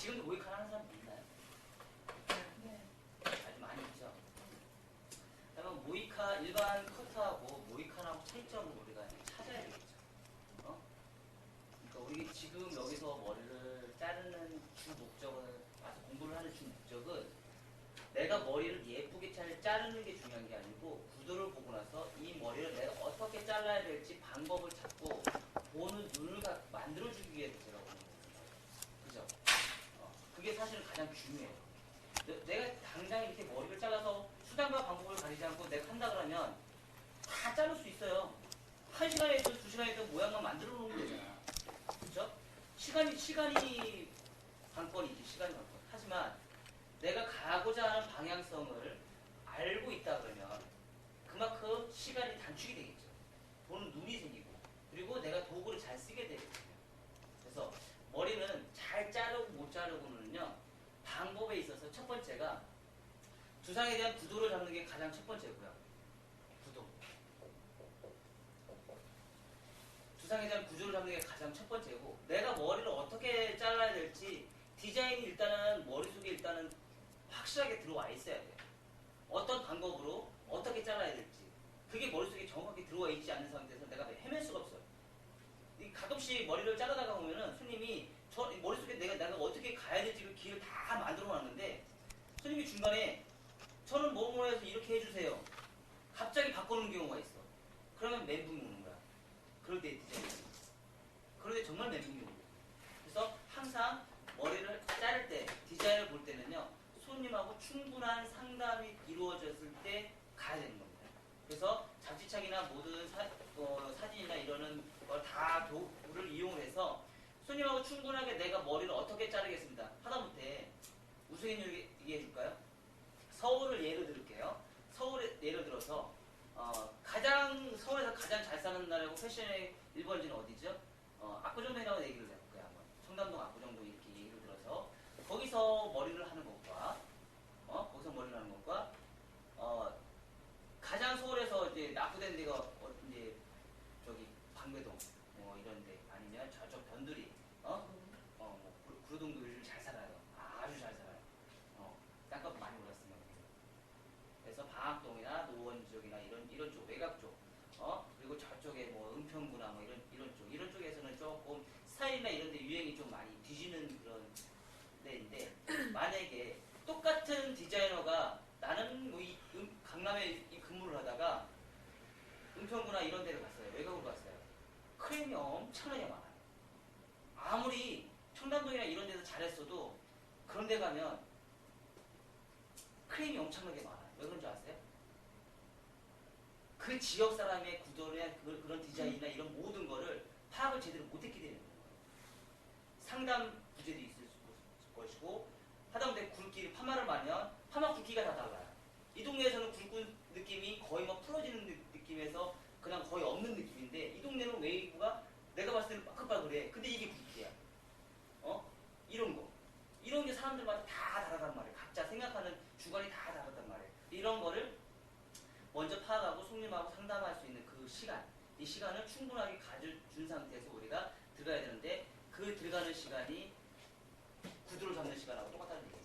지금도 모이칸 하는 사람 있나요? 네. 아주 많이 있죠. 그러면 모이칸 일반 커트하고 모이칸하고 차이점을 우리가 찾아야 되겠죠. 그러니까 우리 지금 여기서 머리를 자르는 주 목적은, 와서 공부를 하는 주 목적은 내가 머리를 예쁘게 잘 자르는 게 중요한 게 아니고 구도를 보고 나서 이 머리를 내가 어떻게 잘라야 될지 방법을 찾고 보는 눈을 만들어주기 위해서 제가 오는 거거든요. 그죠? 그게 사실은 가장 중요해요. 내가 당장 이렇게 머리를 잘라서 수단과 방법을 가리지 않고 내가 한다 그러면 다 자를 수 있어요. 1시간이든 2시간이든 모양만 만들어 놓으면 되잖아. 그죠? 시간이 관건이지, 시간이 관건. 하지만 내가 가고자 하는 방향성을 알고 있다 그러면 그만큼 시간이 단축이 되겠죠. 보는 눈이 생기고, 그리고 내가 도구를 잘 쓰게 되거든요. 그래서 머리는 잘 자르고 못 자르고는요, 방법에 있어서 첫 번째가 두상에 대한 구도를 잡는 게 가장 첫 번째고요. 구도. 두상에 대한 구조를 잡는 게 가장 첫 번째고, 내가 머리를 어떻게 잘라야 될지 디자인이 일단은 머릿속에 일단은 확실하게 들어와 있어야 돼요. 어떤 방법으로 어떻게 잘라야 될지 그게 머릿속에 정확하게 들어와 있지 않는 상태에서 내가 헤맬 수가 없어요. 가끔씩 머리를 자르다가 보면은 손님이 저 머릿속에 내가 어떻게 가야 될지 그 길을 다 만들어 놨는데 손님이 중간에 저는 뭐뭐 해서 이렇게 해주세요. 갑자기 바꾸는 경우가 있어. 그러면 멘붕이 오는 거야. 그럴 때 디자인이. 그럴 때 정말 멘붕이 오는 거야. 그래서 항상 머리를 자를 때, 디자인을 볼 때는요, 손님하고 충분한 상담이 이루어졌을 때 가야 되는 겁니다. 그래서 잡지책이나 모든 사진이나 이러는 걸 다 도구를 이용해서 손님하고 충분하게 내가 머리를 어떻게 자르겠습니다. 하다못해 우스갯소리 얘기해 줄까요? 서울을 예로 들을게요. 서울에 예를 들어서 서울에서 가장 잘 사는 나라고 패션의 1번지는 어디죠? 압구정동이라고 얘기를 해볼게요. 한번. 청담동 압구정동 이렇게 얘기를 들어서 거기서 머리를 하는 것과 거기서 머리를 하는 것과 가장 서울에서 이제 낙후된 데가 이제 저기 방배동 뭐 이런데 아니면 저쪽 변두리 구로동도 요즘 잘 살아요. 아주 잘 살아요. 땅값 많이 올랐으면. 그래서 방학동이나 노원 지역이나 이런 쪽 외곽 쪽 그리고 저쪽에 뭐 은평구나 뭐 이런 쪽에서는 조금 스타일이나 이런 데 유행이 좀 많이 뒤지는 그런 데인데 만약에 똑같은 디자이너가 나는 뭐 강남에 근무를 하다가 은평구나 이런 데를 갔어요. 외곽으로 갔어요. 크림이 엄청나게 많아요. 아무리 청담동이나 이런 데서 잘했어도 그런 데 가면 크림이 엄청나게 많아요. 왜 그런 줄 아세요? 그 지역 사람의 구도나 그런 디자인이나 이런 모든 거를 파악을 제대로 못했기 때문에 상담 부재도 있을 것이고 하다못해 굵기 파마를 하면 파마 굵기가 다 달라요. 이 동네에서는 굵은 느낌이 거의 막 풀어지는 느낌에서 그냥 거의 없는 느낌인데 이 동네는 웨이브가 내가 봤을 때는 빠글빠글해. 근데 이게 굵기야. 이런 게 사람들마다 다 다르단 말이에요. 각자 생각하는 주관이 다 다르단 말이에요. 이런 거를 먼저 파악하고 손님하고 상담할 수 있는 그 시간, 이 시간을 충분하게 가져준 상태에서 우리가 들어가야 되는데 그 들어가는 시간이 구두를 잡는 시간하고 똑같다는 얘기예요.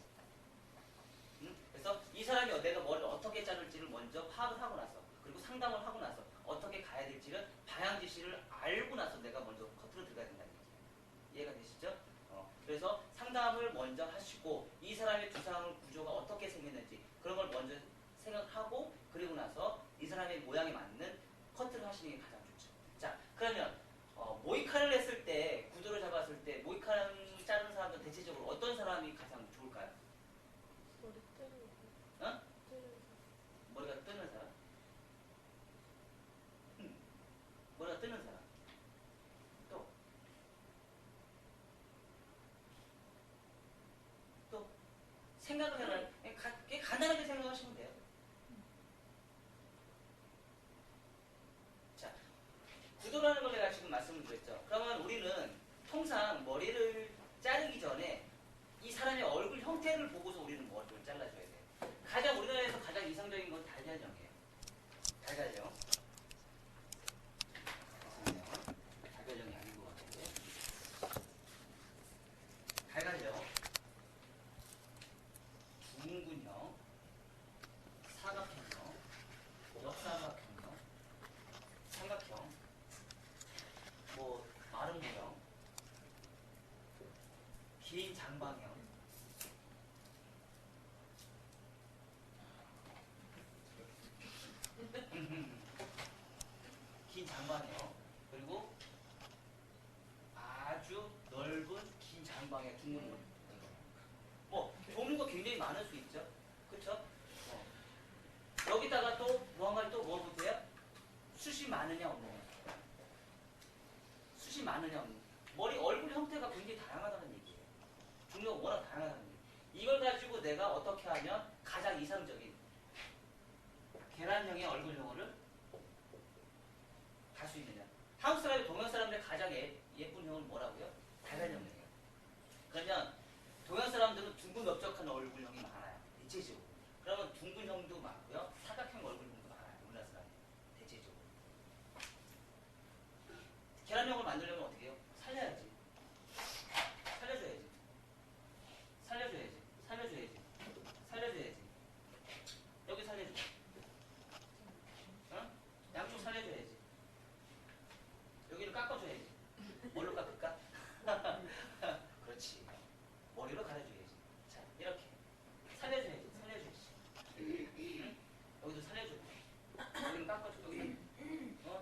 그래서 이 사람이 내가 머리를 어떻게 자를지를 먼저 파악을 하고 나서 그리고 상담을 하고 나서 어떻게 가야 될지를 방향 지시를 알고 나서 내가 먼저 커트로 들어가야 된다는 얘기예요. 이해가 되시죠? 그래서 상담을 먼저 하시고 이 사람의 두상 구조가 어떻게 생겼는지 그런 걸 먼저 생각하고 그리고 나서 이 사람의 모양에 맞는 커트를 하시는 게 가장 좋죠. 자, 그러면 모이칸을 했을 때 구도를 잡았을 때 모이칸 자르는 사람들 대체적으로 어떤 사람이 가장 좋을까요? 머리 뜨는 거. 머리가 뜨는 사람? 머리가 뜨는 사람. 또 생각을 해봐요. 그냥 간단하게 생각하시면 돼요. 자, 구도라는 걸 내가 지금 말씀을 드렸죠. 그러면 우리는 통상 머리를 자르기 전에 이 사람의 얼굴 형태를 보고서 우리는 머리를 잘라줘야 돼요. 우리나라에서 가장 이상적인 건 달걀형이에요. 달걀형. 달걀형이 아닌 것 같은데. 달걀형. 긴 장방형. 긴 장방형. 그리고 아주 넓은 긴 장방의 둥근 머리. 뭐 종류가 굉장히 많을 수 있죠. 그쵸? 여기다가 또 뭐 한 가지 또 뭐 보세요? 숱이 많으냐 없느냐. 숱이 많으냐 없느냐. 머리 얼굴 형태가 굉장히 다양하다는 얘기예요. 종류가 워낙 다양하다는 얘기예요. 이걸 가지고 내가 어떻게 하면 가장 이상적인 계란형의 얼굴형을 할 수 있느냐. 한국 사람이 동양 사람들의 가장 예쁜 형은 뭐라고요? 계란형이에요. 그러면 동양 사람들은 둥근 넓적한 얼굴형이 많아요. 대체적으로. 그러면 둥근형도 많고요. 사각형 얼굴형도 많아요. 우리나라 사람이 대체적으로. 계란형을 만들려면 어떻게 해요? 살려야지. 살려줘야지. 살려줘야지. 살려줘야지. 살려줘야지. 여기 살려줘. 어? 양쪽 살려줘야지. 여기를 깎아줘야지. 뭘로 깎을까? 그렇지. 머리로 가려줘야지. 자, 이렇게. 살려줘야지. 살려줘야지. 응? 여기도 살려주고. 여기는 깎아주고. 여기는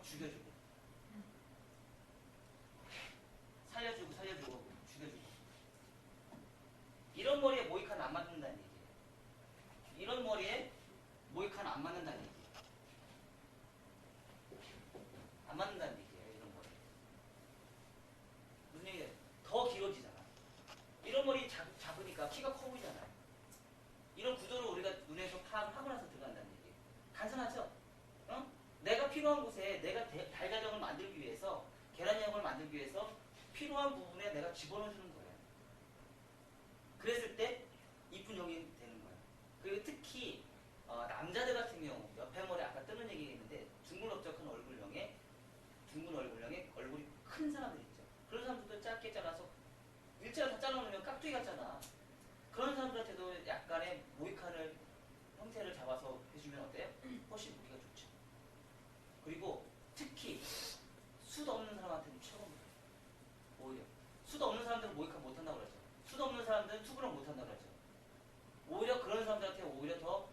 죽여주고. 살려주고, 살려주고, 죽여주고. 이런 머리에 모이칸 안 맞는다는 얘기예요. 이런 머리에 모이칸 안 맞는다는 얘기예요. 안 맞는다는 얘기예요. 이런 머리. 무슨 얘기예요? 더 길어지잖아. 이런 머리 작으니까 키가 커 보이잖아요. 이런 구조를 우리가 눈에서 파악을 하고 나서 들어간다는 얘기예요. 단순하죠? 어? 내가 필요한 곳에 내가 달가정을 만들기 위해서 계란형을 만들기 위해서 필요한 부분에 내가 집어넣어주는 거예요. 그랬을 때 이쁜 형이 되는 거예요. 그리고 특히 남자들 같은 경우 옆에 머리 아까 뜨는 얘기했는데 둥근 넓적한 얼굴형에 얼굴이 큰 사람들 있죠. 그런 사람들도 짧게 잘라서 일자로 다 잘라놓으면 깍두기 같잖아. 그런 사람들한테도 약간의 모이칸을 형태를 잡아서 해주면 어때요? 훨씬 보기가 좋죠. 그리고 특히 숱 없는 사람한테는 최고입니다. 오히려 숱 없는 사람들은 모이칸 못한다고 그러죠. 숱 없는 사람들은 투브랑 못한다고 그러죠. 오히려 그런 사람들한테 오히려 더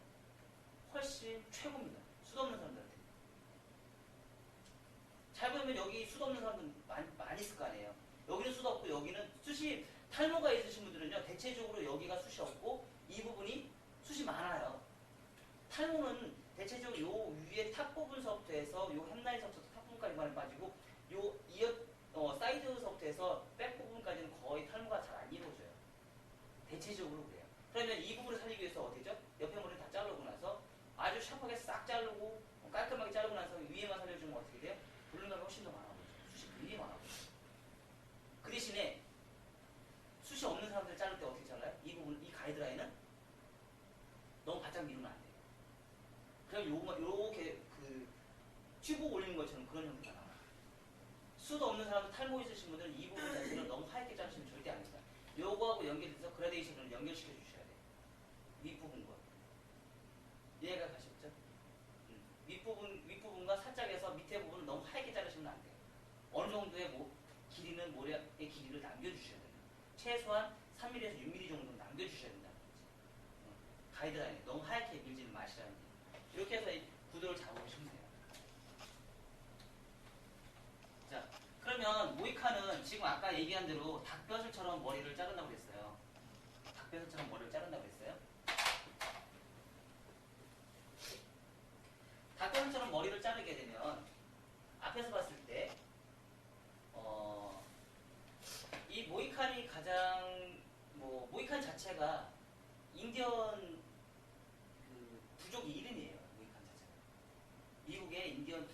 훨씬 최고입니다. 숱 없는 사람들한테. 잘 보면 여기 숱 없는 사람들 많이 있을 거 아니에요. 여기는 숱 없고 여기는 숱이 탈모가 있으신 분들은요 대체적으로 여기가 숱이 없고 이 부분이 숱이 많아요. 탈모는 대체적으로 요 위에 탑 부분서부터 해서 요 햄라인서부터 탑 부분까지만 빠지고 요 사이드서부터 해서 백 부분까지는 거의 탈모가 잘 안 이루어져요. 대체적으로 그래요. 그러면 이 부분을 살리기 위해서 어떻게죠? 옆에 머리를 다 자르고 나서 아주 샤프하게 싹 자르고 깔끔하게 자르고 나서 위에만 살려주면 어떻게 돼요? 볼륨감이 훨씬 더 많아 보이죠. 숱이 굉장히 많아 보이죠. 그 대신에 숱이 없는 사람들 자를 때 어떻게 잘라요? 이 부분, 이 가이드라인은 너무 바짝 미루면 안 돼요. 그럼 요렇게 튜브 올리는 것처럼 그런 형태가 나와요. 숱 없는 사람들 탈모 있으신 분들은 이 부분 자체를 너무 하얗게 자르시면 절대 안 됩니다. 요거하고 연결해서 그라데이션을 연결시켜 주셔야 돼요. 윗부분과. 이해가 가셨죠? 윗부분과 살짝 해서 밑에 부분을 너무 하얗게 자르시면 안 돼요. 어느 정도의 길이는 모략의 길이를 남겨주셔야 돼요. 최소한 3mm에서 6mm 정도는 남겨주셔야 된다는 거지. 가이드라인에 너무 하얗게 밀지는 마시라는 얘기. 이렇게 해서 이 구도를 잡아보시면 돼요. 자, 그러면 모이칸은 지금 아까 얘기한 대로 닭뼈슬처럼 머리를 자른다고 그랬어요. 닭뼈슬처럼 머리를 자른다고 그랬어요. 닭뼈슬처럼 머리를 자르게 되면 앞에서 봤을 때 이 모이칸이 가장 모이칸 자체가 인디언 부족 이름이에요. 모이칸 자체가 미국의 인디언